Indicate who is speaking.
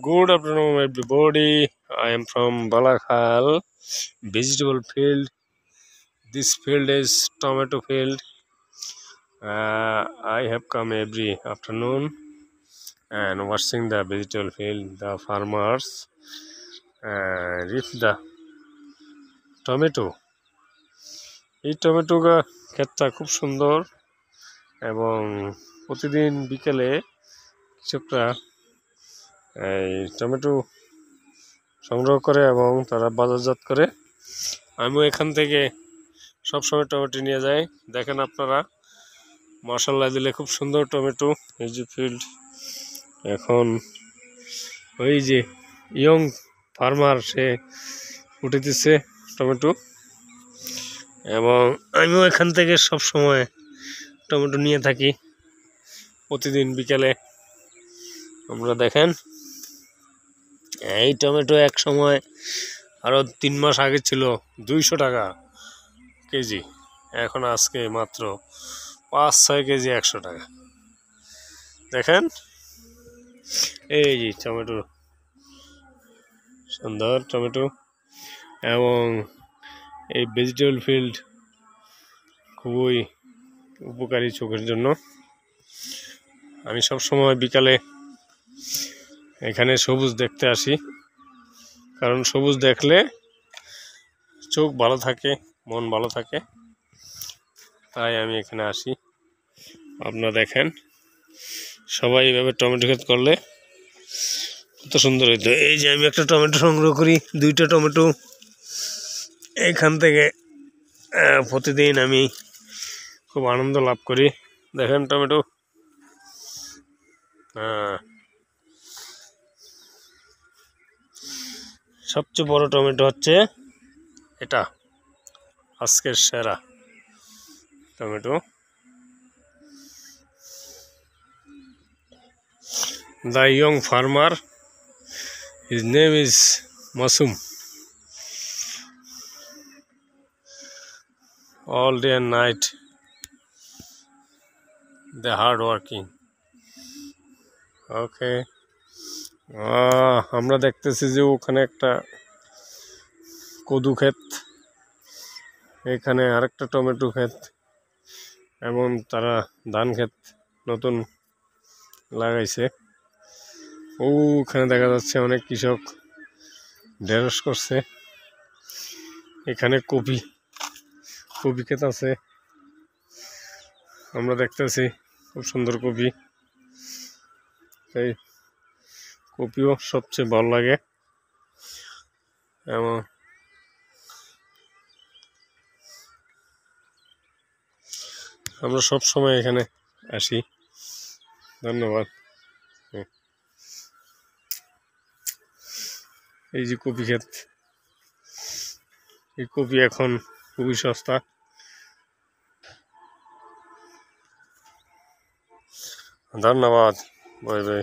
Speaker 1: Good afternoon, everybody. I am from Balakhal vegetable field. This field is tomato field. I have come every afternoon and watching the vegetable field. The farmers reap the tomato. এই tomato ক্ষেতটা খুব সুন্দর এবং প্রতিদিন বিকেলে কৃষকরা এই tomato সংগ্রহ করে এবং তারা বাজারজাত করে। আমিও এখান থেকে সবসময় টমেটো নিয়ে যাই। দেখেন আপনারা, মাশাআল্লাহ দিলে খুব সুন্দর টমেটো। এই যে ফিল্ড, এখন ওই যে ইয়ং ফার্মার সে উঠেছে টমেটো এবং আমিও এখান থেকে সব সময় টমেটো নিয়ে থাকি প্রতিদিন বিকেলে। আমরা দেখেন এই টমেটো এক সময় আরও 3 মাস আগে ছিল 200 টাকা কেজি, এখন আজকে মাত্র 5-6 কেজি 100 টাকা। দেখেন এই যে টমেটো, সুন্দর টমেটো। এবং এই ভেজিটেবল ফিল্ড খুবই উপকারী চোখের জন্য। আমি সব সময় বিকালে এখানে সবুজ দেখতে আসি, কারণ সবুজ দেখলে চোখ ভালো থাকে, মন ভালো থাকে, তাই আমি এখানে আসি। আপনারা দেখেন সবাই এইভাবে টমেটো ক্ষেত করলে কত সুন্দর হইতো। এই যে আমি একটা টমেটো সংগ্রহ করি, 2টা টমেটো এইখান থেকে প্রতিদিন আমি খুব আনন্দ লাভ করি। দেখেন টমেটো, সবচেয়ে বড় টমেটো হচ্ছে এটা, আজকের সেরা tomato. The young farmer, his name is Masum. All day and night they hard working. Okay. আমরা দেখতেছি যে ওখানে একটা কদু ক্ষেত, এখানে আরেকটা টমেটো ক্ষেত এবং তারা ধান ক্ষেত নতুন লাগাইছে। ওখানে দেখা যাচ্ছে অনেক কৃষক ঢেঁড়স করছে। এখানে কপি ক্ষেত আছে, আমরা দেখতেছি খুব সুন্দর কপি। এই কপিও সবচেয়ে ভালো লাগে এবং আমরা সব সময় এখানে আসি। ধন্যবাদ। এই যে কপি ক্ষেত, এই কপি এখন খুবই সস্তা। ধন্যবাদ, বাই বাই।